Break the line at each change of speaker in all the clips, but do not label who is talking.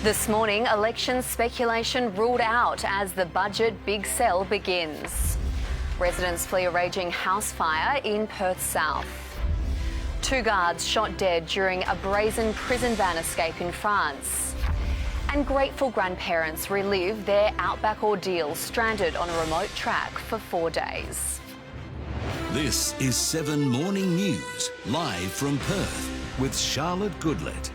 This morning, election speculation ruled out as the budget big sell begins. Residents flee a raging house fire in Perth South. 2 guards shot dead during a brazen prison van escape in France. And grateful grandparents relive their outback ordeal stranded on a remote track for 4 days.
This is 7 Morning News, live from Perth with Charlotte Goodlet.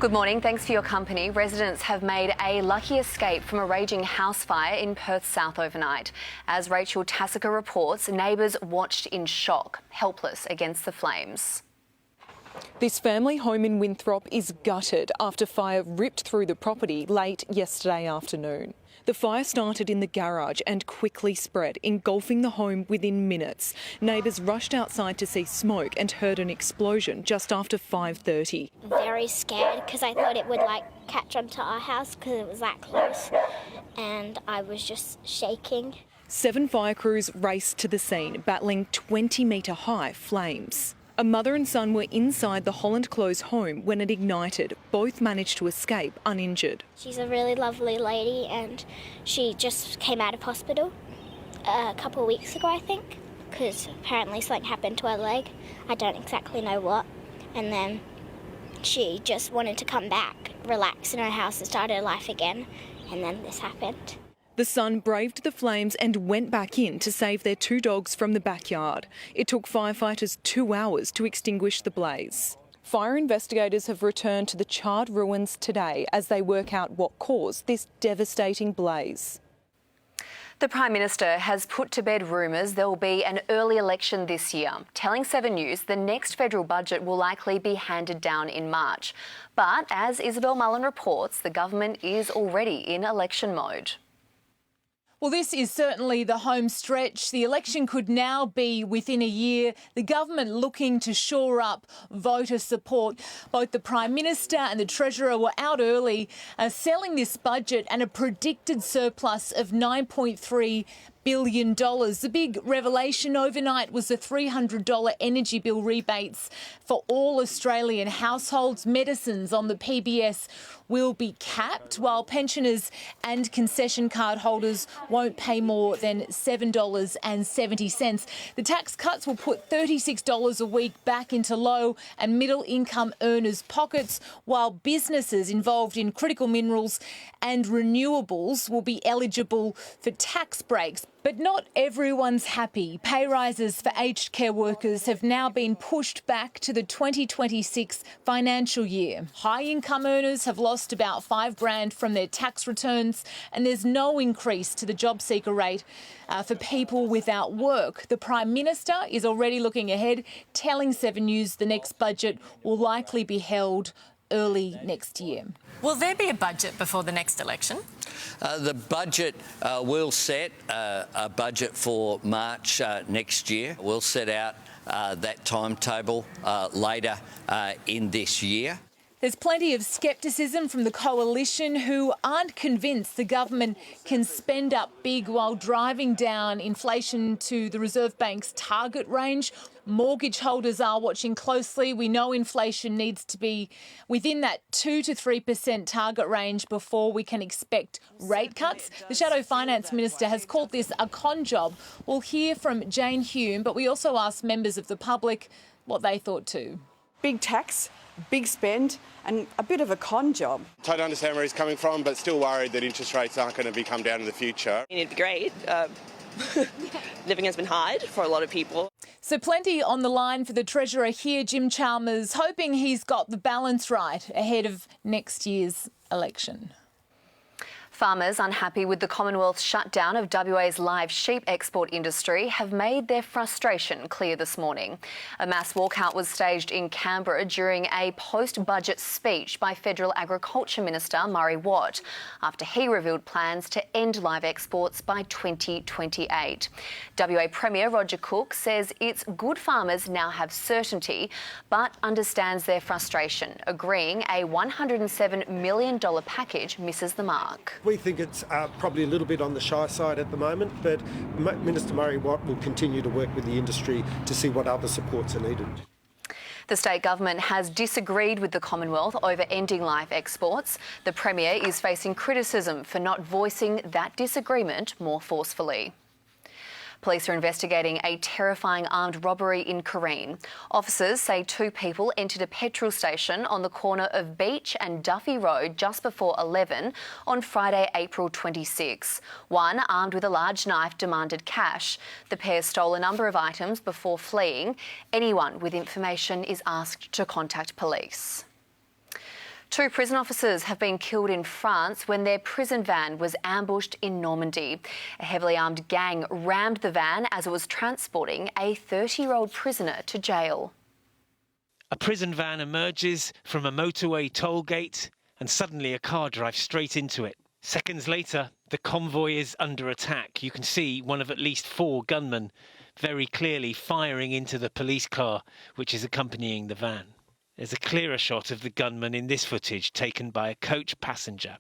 Good morning, thanks for your company. Residents have made a lucky escape from a raging house fire in Perth South overnight. As Rachel Tassica reports, neighbours watched in shock, helpless against the flames.
This family home in Winthrop is gutted after fire ripped through the property late yesterday afternoon. The fire started in the garage and quickly spread, engulfing the home within minutes. Neighbours rushed outside to see smoke and heard an explosion just after 5:30.
Very scared because I thought it would catch onto our house because it was that close, and I was just shaking. 7
fire crews raced to the scene, battling 20-metre high flames. A mother and son were inside the Holland Close home when it ignited. Both managed to escape uninjured.
She's a really lovely lady and she just came out of hospital a couple of weeks ago, I think, because apparently something happened to her leg. I don't exactly know what. And then she just wanted to come back, relax in her house and start her life again. And then this happened.
The son braved the flames and went back in to save their 2 dogs from the backyard. It took firefighters 2 hours to extinguish the blaze. Fire investigators have returned to the charred ruins today as they work out what caused this devastating blaze.
The Prime Minister has put to bed rumours there will be an early election this year, telling 7 News the next federal budget will likely be handed down in March. But as Isabel Mullen reports, the government is already in election mode.
Well, this is certainly the home stretch. The election could now be within a year. The government looking to shore up voter support. Both the Prime Minister and the Treasurer were out early selling this budget and a predicted surplus of $9.3 billion. The big revelation overnight was the $300 energy bill rebates for all Australian households. Medicines on the PBS will be capped, while pensioners and concession card holders won't pay more than $7.70. The tax cuts will put $36 a week back into low and middle income earners' pockets, while businesses involved in critical minerals and renewables will be eligible for tax breaks. But not everyone's happy. Pay rises for aged care workers have now been pushed back to the 2026 financial year. High-income earners have lost about $5,000 from their tax returns, and there's no increase to the job seeker rate for people without work. The Prime Minister is already looking ahead, telling 7 News the next budget will likely be held early next year.
Will there be a budget before the next election?
The budget will set a budget for March next year. We'll set out that timetable later in this year.
There's plenty of scepticism from the coalition, who aren't convinced the government can spend up big while driving down inflation to the Reserve Bank's target range. Mortgage holders are watching closely. We know inflation needs to be within that 2 to 3% target range before we can expect rate cuts. The Shadow Finance Minister has called this a con job. We'll hear from Jane Hume, but we also asked members of the public what they thought too.
Big tax, big spend and a bit of a con job.
Totally understand where he's coming from, but still worried that interest rates aren't going to come down in the future.
It'd be great. Living has been hard for a lot of people.
So plenty on the line for the Treasurer here, Jim Chalmers, hoping he's got the balance right ahead of next year's election.
Farmers unhappy with the Commonwealth's shutdown of WA's live sheep export industry have made their frustration clear this morning. A mass walkout was staged in Canberra during a post-budget speech by Federal Agriculture Minister Murray Watt after he revealed plans to end live exports by 2028. WA Premier Roger Cook says it's good farmers now have certainty but understands their frustration, agreeing a $107 million package misses the mark.
We think it's probably a little bit on the shy side at the moment, but Minister Murray Watt will continue to work with the industry to see what other supports are needed.
The state government has disagreed with the Commonwealth over ending live exports. The Premier is facing criticism for not voicing that disagreement more forcefully. Police are investigating a terrifying armed robbery in Corrine. Officers say 2 people entered a petrol station on the corner of Beach and Duffy Road just before 11 on Friday, April 26. One, armed with a large knife, demanded cash. The pair stole a number of items before fleeing. Anyone with information is asked to contact police. 2 prison officers have been killed in France when their prison van was ambushed in Normandy. A heavily armed gang rammed the van as it was transporting a 30-year-old prisoner to jail.
A prison van emerges from a motorway toll gate and suddenly a car drives straight into it. Seconds later, the convoy is under attack. You can see one of at least 4 gunmen very clearly firing into the police car which is accompanying the van. There's a clearer shot of the gunmen in this footage taken by a coach passenger.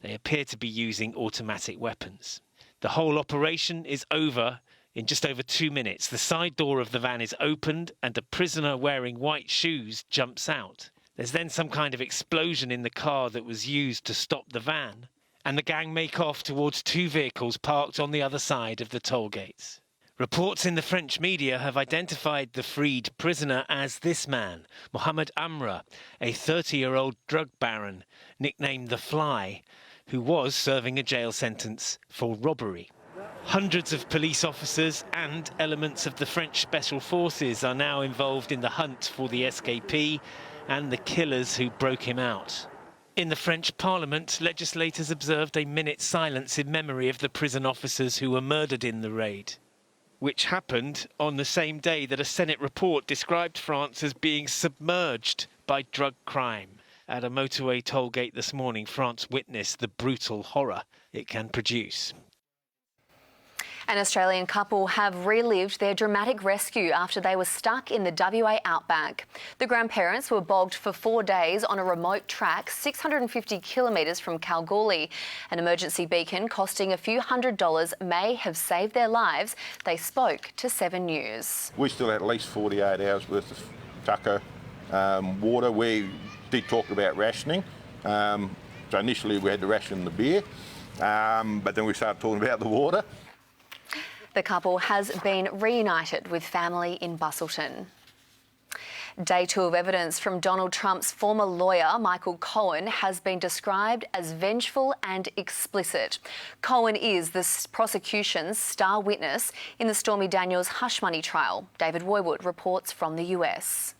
They appear to be using automatic weapons. The whole operation is over in just over 2 minutes. The side door of the van is opened and a prisoner wearing white shoes jumps out. There's then some kind of explosion in the car that was used to stop the van, and the gang make off towards 2 vehicles parked on the other side of the toll gates. Reports in the French media have identified the freed prisoner as this man, Mohamed Amra, a 30-year-old drug baron, nicknamed The Fly, who was serving a jail sentence for robbery. Hundreds of police officers and elements of the French Special Forces are now involved in the hunt for the escapee and the killers who broke him out. In the French Parliament, legislators observed a minute's silence in memory of the prison officers who were murdered in the raid, which happened on the same day that a Senate report described France as being submerged by drug crime. At a motorway toll gate this morning, France witnessed the brutal horror it can produce.
An Australian couple have relived their dramatic rescue after they were stuck in the WA outback. The grandparents were bogged for 4 days on a remote track 650 kilometres from Kalgoorlie. An emergency beacon costing a few $100s may have saved their lives. They spoke to 7 News.
We still had at least 48 hours worth of tucker water. We did talk about rationing. So initially we had to ration the beer, but then we started talking about the water.
The couple has been reunited with family in Busselton. Day 2 of evidence from Donald Trump's former lawyer, Michael Cohen, has been described as vengeful and explicit. Cohen is the prosecution's star witness in the Stormy Daniels hush money trial. David Woywood reports from the US.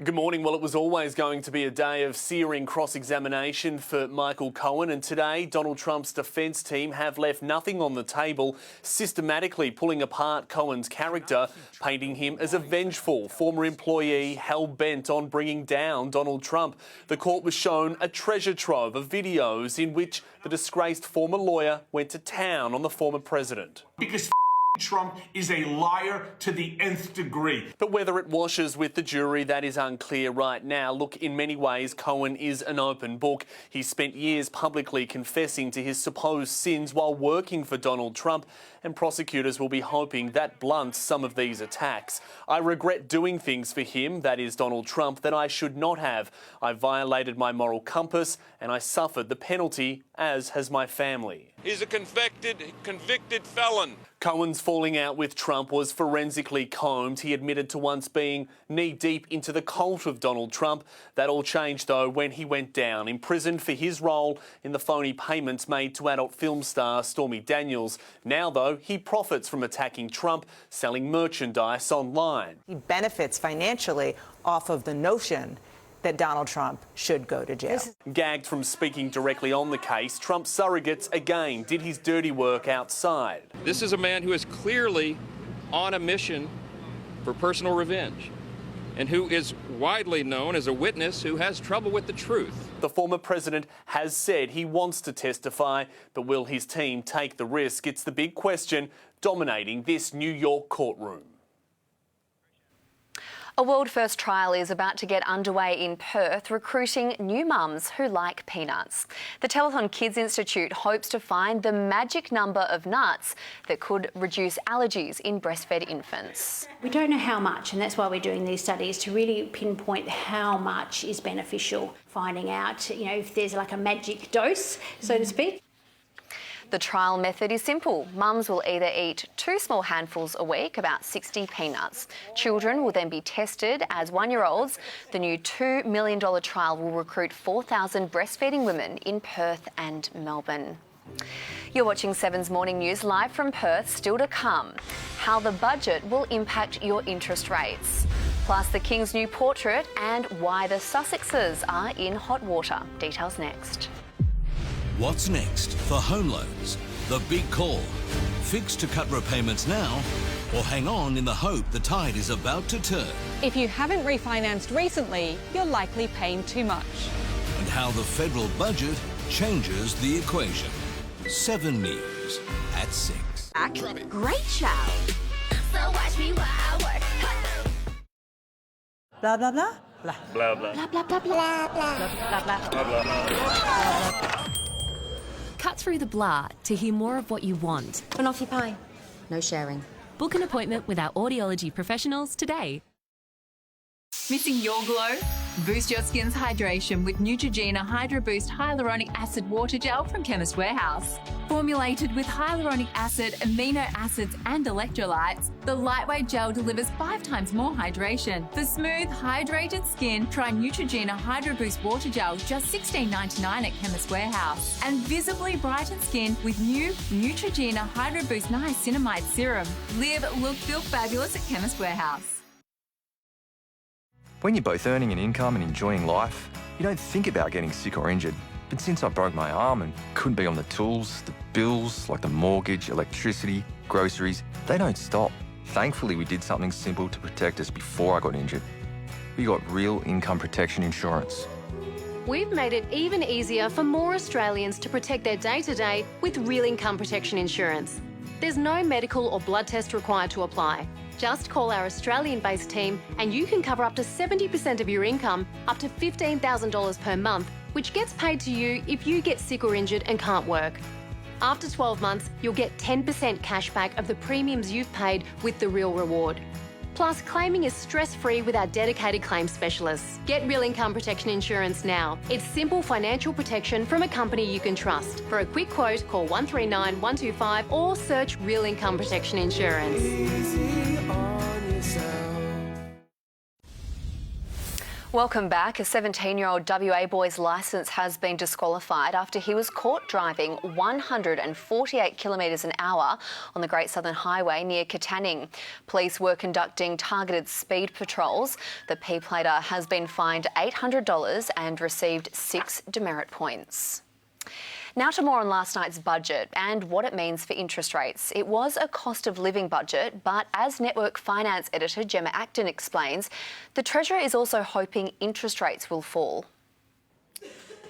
Good morning. Well, it was always going to be a day of searing cross-examination for Michael Cohen, and today Donald Trump's defence team have left nothing on the table, systematically pulling apart Cohen's character, painting him as a vengeful former employee hell-bent on bringing down Donald Trump. The court was shown a treasure trove of videos in which the disgraced former lawyer went to town on the former president.
Because Trump is a liar to the nth degree.
But whether it washes with the jury, that is unclear right now. Look, in many ways, Cohen is an open book. He spent years publicly confessing to his supposed sins while working for Donald Trump, and prosecutors will be hoping that blunts some of these attacks. I regret doing things for him, that is Donald Trump, that I should not have. I violated my moral compass and I suffered the penalty, as has my family.
He's a convicted felon.
Cohen's falling out with Trump was forensically combed. He admitted to once being knee-deep into the cult of Donald Trump. That all changed, though, when he went down, imprisoned for his role in the phony payments made to adult film star Stormy Daniels. Now, though, he profits from attacking Trump, selling merchandise online.
He benefits financially off of the notion that Donald Trump should go to jail.
Gagged from speaking directly on the case, Trump's surrogates again did his dirty work outside.
This is a man who is clearly on a mission for personal revenge and who is widely known as a witness who has trouble with the truth.
The former president has said he wants to testify, but will his team take the risk? It's the big question dominating this New York courtroom.
A world-first trial is about to get underway in Perth, recruiting new mums who like peanuts. The Telethon Kids Institute hopes to find the magic number of nuts that could reduce allergies in breastfed infants.
We don't know how much, and that's why we're doing these studies, to really pinpoint how much is beneficial, finding out, if there's like a magic dose, so to speak.
The trial method is simple. Mums will either eat 2 small handfuls a week, about 60 peanuts. Children will then be tested as 1-year-olds. The new $2 million trial will recruit 4,000 breastfeeding women in Perth and Melbourne. You're watching 7's Morning News live from Perth. Still to come, how the budget will impact your interest rates. Plus the King's new portrait and why the Sussexes are in hot water. Details next.
What's next for home loans? The big call. Fix to cut repayments now, or hang on in the hope the tide is about to turn.
If you haven't refinanced recently, you're likely paying too much.
And how the federal budget changes the equation. 7 News at 6.
Great show. So watch me while I work.
Blah, blah, blah. Blah,
Blah, blah. Blah, blah, blah, blah. Blah, blah, blah.
Cut through the blah to hear more of what you want.
Turn off your pie. No sharing.
Book an appointment with our audiology professionals today.
Missing your glow? Boost your skin's hydration with Neutrogena Hydro Boost Hyaluronic Acid Water Gel from Chemist Warehouse. Formulated with hyaluronic acid, amino acids and electrolytes, the lightweight gel delivers 5 times more hydration. For smooth, hydrated skin, try Neutrogena Hydro Boost Water Gel, just $16.99 at Chemist Warehouse. And visibly brighten skin with new Neutrogena Hydro Boost Niacinamide Serum. Live, look, feel fabulous at Chemist Warehouse.
When you're both earning an income and enjoying life, you don't think about getting sick or injured. But since I broke my arm and couldn't be on the tools, the bills like the mortgage, electricity, groceries, they don't stop. Thankfully, we did something simple to protect us before I got injured. We got real income protection insurance.
We've made it even easier for more Australians to protect their day-to-day with real income protection insurance. There's no medical or blood test required to apply. Just call our Australian-based team and you can cover up to 70% of your income, up to $15,000 per month, which gets paid to you if you get sick or injured and can't work. After 12 months, you'll get 10% cash back of the premiums you've paid with the Real Reward. Plus, claiming is stress-free with our dedicated claims specialists. Get real income protection insurance now. It's simple financial protection from a company you can trust. For a quick quote, call 139 125 or search Real Income Protection Insurance.
Welcome back. A 17-year-old WA boy's licence has been disqualified after he was caught driving 148 kilometres an hour on the Great Southern Highway near Katanning. Police were conducting targeted speed patrols. The P-plater has been fined $800 and received 6 demerit points. Now to more on last night's budget and what it means for interest rates. It was a cost of living budget, but as Network Finance editor Gemma Acton explains, the Treasurer is also hoping interest rates will fall.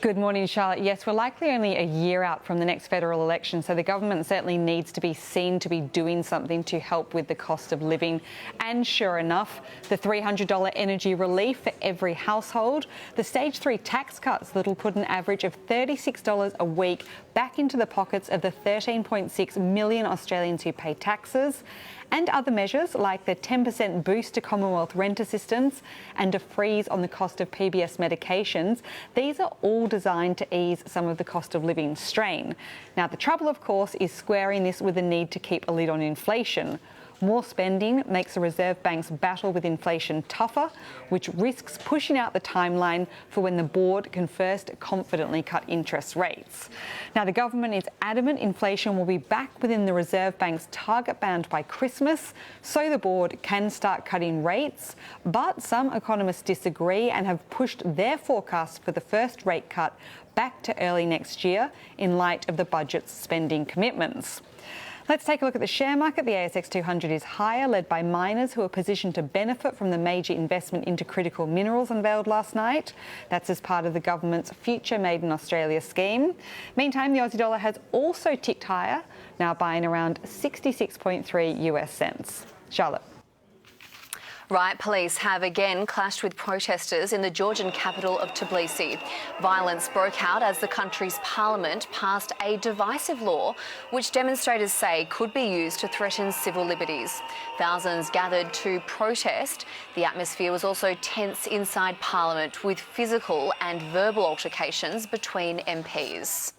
Good morning, Charlotte. Yes, we're likely only a year out from the next federal election, so the government certainly needs to be seen to be doing something to help with the cost of living. And sure enough, the $300 energy relief for every household, the Stage 3 tax cuts that'll put an average of $36 a week back into the pockets of the 13.6 million Australians who pay taxes, and other measures like the 10% boost to Commonwealth rent assistance and a freeze on the cost of PBS medications. These are all designed to ease some of the cost of living strain. Now, the trouble, of course, is squaring this with the need to keep a lid on inflation. More spending makes the Reserve Bank's battle with inflation tougher, which risks pushing out the timeline for when the board can first confidently cut interest rates. Now, the government is adamant inflation will be back within the Reserve Bank's target band by Christmas, so the board can start cutting rates. But some economists disagree and have pushed their forecast for the first rate cut back to early next year in light of the budget's spending commitments. Let's take a look at the share market. The ASX 200 is higher, led by miners who are positioned to benefit from the major investment into critical minerals unveiled last night. That's as part of the government's Future Made in Australia scheme. Meantime, the Aussie dollar has also ticked higher, now buying around 66.3 US cents. Charlotte.
Riot police have again clashed with protesters in the Georgian capital of Tbilisi. Violence broke out as the country's parliament passed a divisive law which demonstrators say could be used to threaten civil liberties. Thousands gathered to protest. The atmosphere was also tense inside parliament with physical and verbal altercations between MPs.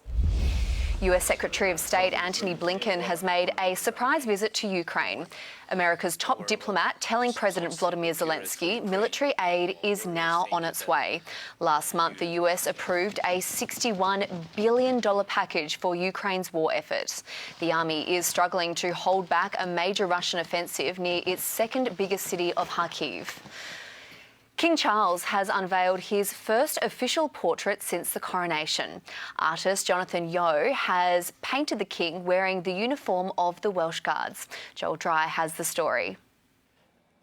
US Secretary of State Antony Blinken has made a surprise visit to Ukraine. America's top diplomat telling President Volodymyr Zelensky military aid is now on its way. Last month, the US approved a $61 billion package for Ukraine's war efforts. The army is struggling to hold back a major Russian offensive near its second biggest city of Kharkiv. King Charles has unveiled his first official portrait since the coronation. Artist Jonathan Yeo has painted the king wearing the uniform of the Welsh Guards. Joel Dry has the story.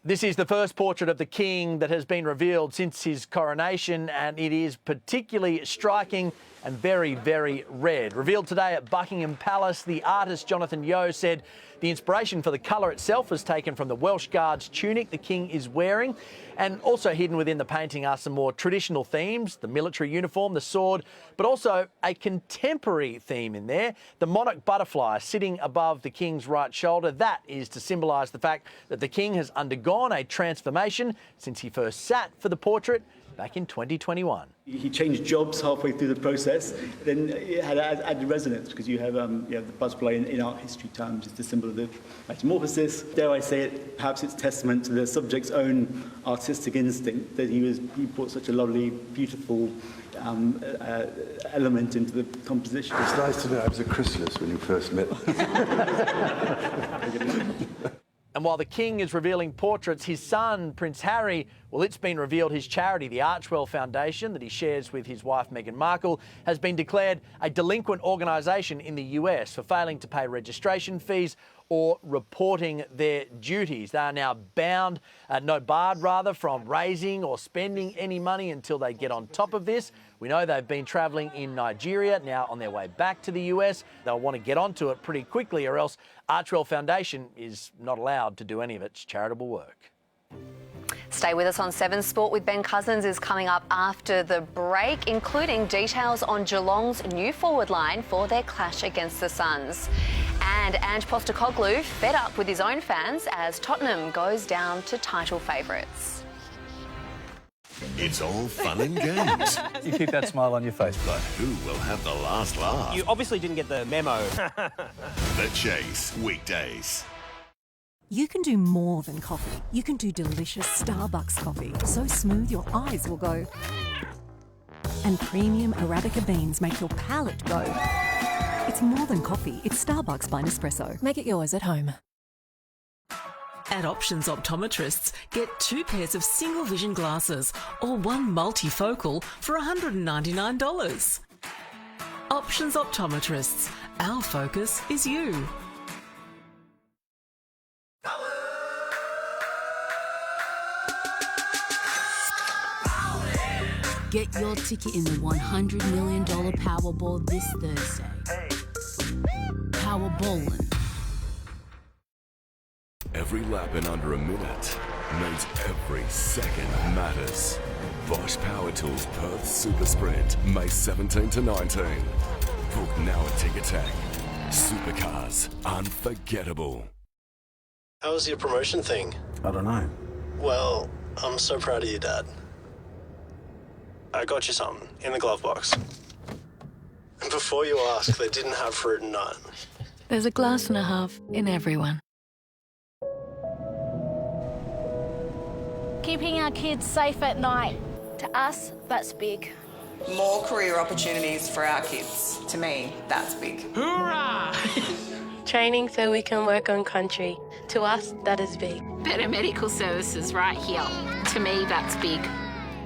This is the first portrait of the king that has been revealed since his coronation, and it is particularly striking and very, very red. Revealed today at Buckingham Palace, the artist Jonathan Yeo said the inspiration for the colour itself was taken from the Welsh Guards tunic the king is wearing, and also hidden within the painting are some more traditional themes, the military uniform, the sword, but also a contemporary theme in there, the monarch butterfly sitting above the king's right shoulder. That is to symbolise the fact that the king has undergone a transformation since he first sat for the portrait back in 2021.
He changed jobs halfway through the process, then it had added resonance because you have the butterfly in art history terms. It's the symbol of the metamorphosis. Dare I say it, perhaps it's testament to the subject's own artistic instinct that he brought such a lovely, beautiful element into the composition.
It's nice to know I was a chrysalis when you first met.
And while the king is revealing portraits, his son, Prince Harry, well, it's been revealed his charity, the Archwell Foundation, that he shares with his wife, Meghan Markle, has been declared a delinquent organisation in the US for failing to pay registration fees or reporting their duties. They are now barred from raising or spending any money until they get on top of this. We know they've been travelling in Nigeria, now on their way back to the US. They'll want to get onto it pretty quickly, or else Archwell Foundation is not allowed to do any of its charitable work.
Stay with us on 7 Sport with Ben Cousins is coming up after the break, including details on Geelong's new forward line for their clash against the Suns. And Ange Postecoglou fed up with his own fans as Tottenham goes down to title favourites.
It's all fun and games.
You keep that smile on your face, bro.
Who will have the last laugh?
You obviously didn't get the memo.
The Chase, weekdays.
You can do more than coffee. You can do delicious Starbucks coffee. So smooth your eyes will go. And premium Arabica beans make your palate go. It's more than coffee. It's Starbucks by Nespresso. Make it yours at home.
At Options Optometrists, get 2 pairs of single vision glasses or 1 multifocal for $199. Options Optometrists. Our focus is you.
Get your ticket in the $100 million Powerball this Thursday. Powerballin'.
Every lap in under a minute means every second matters. Bosch Power Tools Perth Super Sprint, May 17 to 19. Book now at Ticketek. Supercars, unforgettable.
How was your promotion thing?
I don't know.
Well, I'm so proud of you, Dad. I got you something in the glove box. And before you ask, they didn't have fruit and nut.
There's a glass and a half in everyone.
Keeping our kids safe at night. To us, that's big.
More career opportunities for our kids. To me, that's big.
Hoorah! Training so we can work on country. To us, that is big.
Better medical services right here. To me, that's big.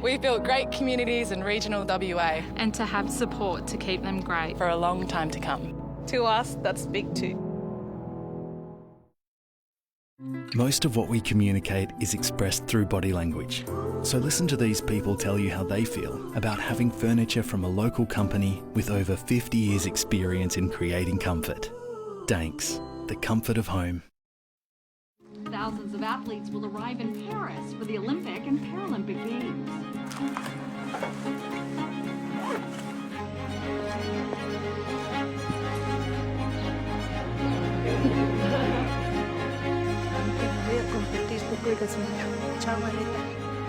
We've built great communities in regional WA.
And to have support to keep them great.
For a long time to come.
To us, that's big too.
Most of what we communicate is expressed through body language. So listen to these people tell you how they feel about having furniture from a local company with over 50 years' experience in creating comfort. Danks, the comfort of home.
thousands of athletes will arrive in Paris for the Olympic and Paralympic Games.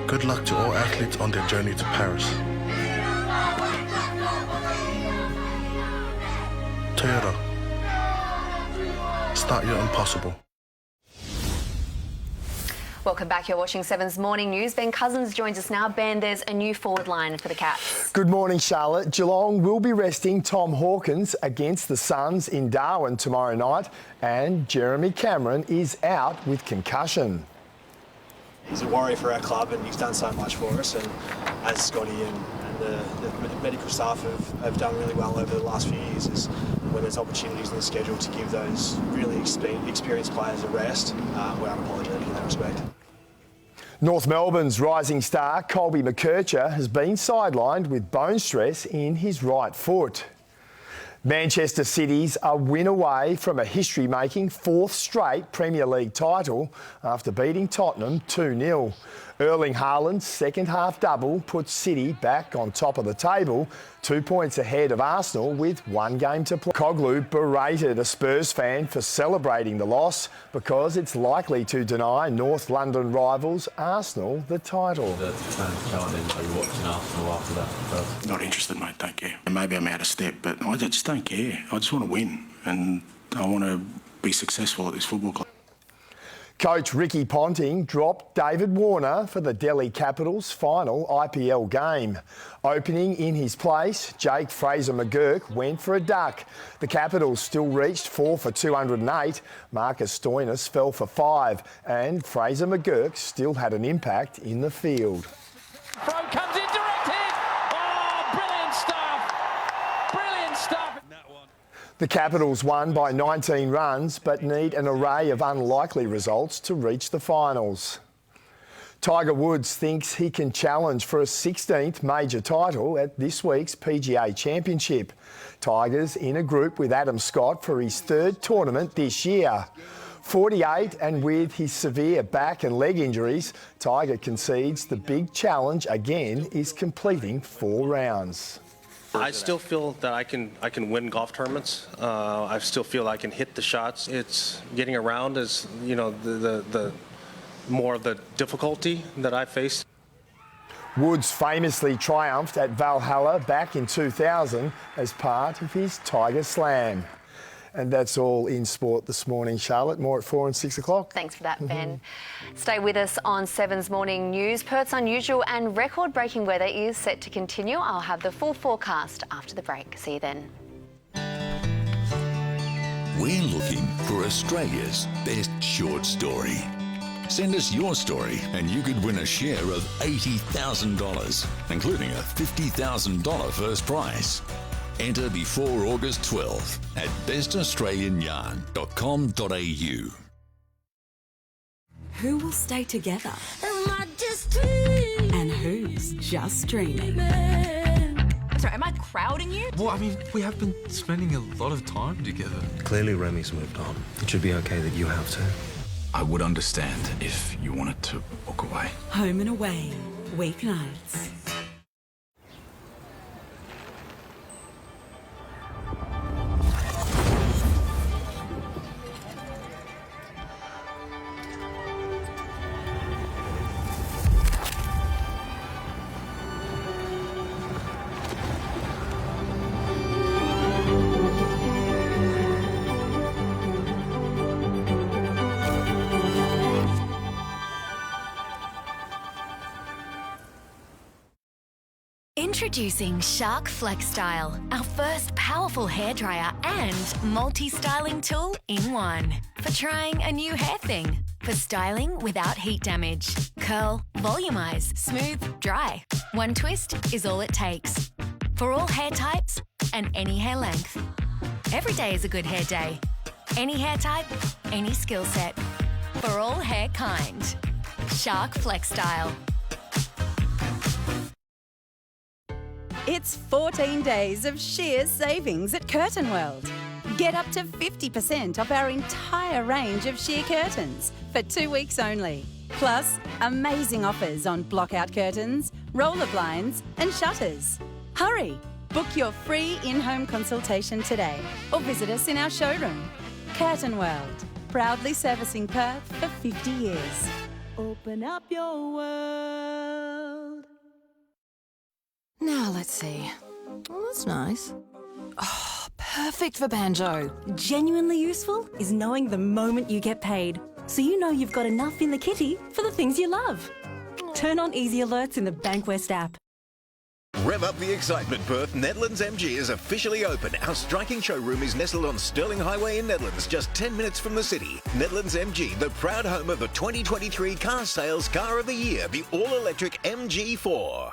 Good luck to all athletes on their journey to Paris. Toyota. Start your impossible.
Welcome back. You're watching Seven's Morning News. Ben Cousins joins us now. Ben, there's a new forward line for the Cats.
Good morning, Charlotte. Geelong will be resting Tom Hawkins against the Suns in Darwin tomorrow night, and Jeremy Cameron is out with concussion.
He's a worry for our club and he's done so much for us, and as Scotty and the medical staff have done really well over the last few years, is when there's opportunities in the schedule to give those really experienced players a rest, we're unapologetic in that respect.
North Melbourne's rising star Colby McKercher has been sidelined with bone stress in his right foot. Manchester City's a win away from a history-making fourth straight Premier League title after beating Tottenham 2-0. Erling Haaland's second-half double puts City back on top of the table, 2 points ahead of Arsenal with one game to play. Coglu berated a Spurs fan for celebrating the loss because it's likely to deny North London rivals Arsenal the title.
Are you watching Arsenal after that?
Not interested, mate, don't care. Maybe I'm out of step, but I just don't care. I just want to win and I want to be successful at this football club.
Coach Ricky Ponting dropped David Warner for the Delhi Capitals' final IPL game. Opening in his place, Jake Fraser-McGurk went for a duck. The Capitals still reached 4 for 208. Marcus Stoinis fell for 5, and Fraser-McGurk still had an impact in the field.
Throw comes in, direct hit! Oh, brilliant stuff! Brilliant stuff!
The Capitals won by 19 runs but need an array of unlikely results to reach the finals. Tiger Woods thinks he can challenge for a 16th major title at this week's PGA Championship. Tiger's in a group with Adam Scott for his third tournament this year. 48 and with his severe back and leg injuries, Tiger concedes the big challenge again is completing 4 rounds.
I still feel that I can win golf tournaments. I still feel I can hit the shots. It's getting around is, you know, the more of the difficulty that I face.
Woods famously triumphed at Valhalla back in 2000 as part of his Tiger Slam. And that's all in sport this morning, Charlotte. More at 4 and 6 o'clock.
Thanks for that, Ben. Stay with us on Seven's Morning News. Perth's unusual and record-breaking weather is set to continue. I'll have the full forecast after the break. See you then.
We're looking for Australia's best short story. Send us your story and you could win a share of $80,000, including a $50,000 first prize. Enter before August 12th at bestaustralianyarn.com.au.
Who will stay together? And who's just dreaming?
Sorry, am I crowding you?
Well, I mean, we have been spending a lot of time together.
Clearly Remy's moved on. It should be okay that you have to.
I would understand if you wanted to walk away.
Home and away, weeknights.
Introducing Shark Flex Style, our first powerful hairdryer and multi-styling tool in one. For trying a new hair thing. For styling without heat damage. Curl, volumize, smooth, dry. One twist is all it takes. For all hair types and any hair length. Every day is a good hair day. Any hair type, any skill set. For all hair kind. Shark Flex Style.
It's 14 days of sheer savings at Curtain World.
Get up to 50% off our entire range of sheer curtains for 2 weeks only. Plus, amazing offers on block-out curtains, roller blinds and shutters. Hurry! Book your free in-home consultation today or visit us in our showroom. Curtain World, proudly servicing Perth for 50 years. Open up your world.
Now let's see. Oh, that's nice. Oh, perfect for banjo.
Genuinely useful is knowing the moment you get paid, so you know you've got enough in the kitty for the things you love. Turn on easy alerts in the Bankwest app.
Rev up the excitement, Perth. Netherlands MG is officially open. Our striking showroom is nestled on Stirling Highway in Netherlands, just 10 minutes from the city. Netherlands MG, the proud home of the 2023 Car Sales Car of the Year, the all-electric MG4.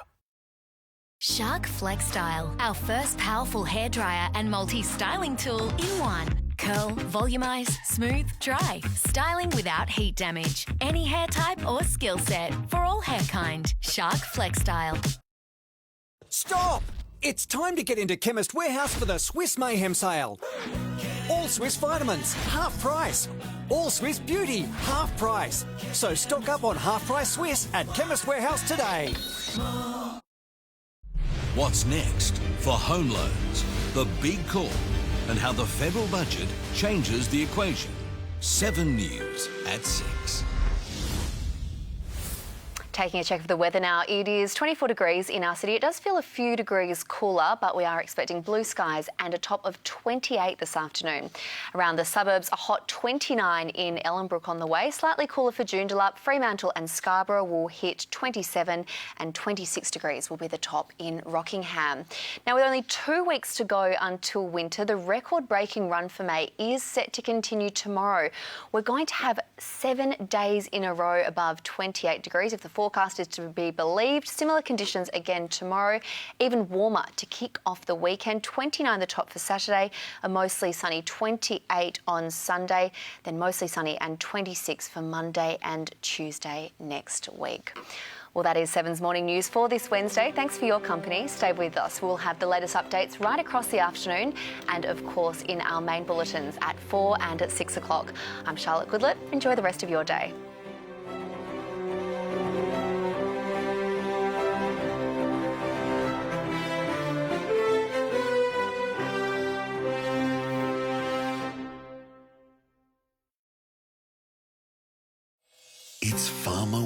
Shark Flex Style, our first powerful hairdryer and multi-styling tool in one. Curl, volumize, smooth, dry. Styling without heat damage. Any hair type or skill set for all hair kind. Shark Flex Style.
Stop! It's time to get into Chemist Warehouse for the Swiss Mayhem sale. All Swiss vitamins, half price. All Swiss beauty, half price. So stock up on half price Swiss at Chemist Warehouse today.
What's next for home loans? The big call and how the federal budget changes the equation. 7 News at 6.
Taking a check of the weather now, it is 24 degrees in our city. It does feel a few degrees cooler, but we are expecting blue skies and a top of 28 this afternoon. Around the suburbs, a hot 29 in Ellenbrook on the way. Slightly cooler for Joondalup, Fremantle and Scarborough will hit 27 and 26 degrees will be the top in Rockingham. Now, with only 2 weeks to go until winter, the record-breaking run for May is set to continue tomorrow. We're going to have 7 days in a row above 28 degrees if the forecast is to be believed. Similar conditions again tomorrow, even warmer to kick off the weekend. 29 the top for Saturday, a mostly sunny 28 on Sunday, then mostly sunny and 26 for Monday and Tuesday next week. Well, that is 7's Morning News for this Wednesday. Thanks for your company. Stay with us. We'll have the latest updates right across the afternoon and, of course, in our main bulletins at 4 and at 6 o'clock. I'm Charlotte Goodlet. Enjoy the rest of your day.
It's Farmer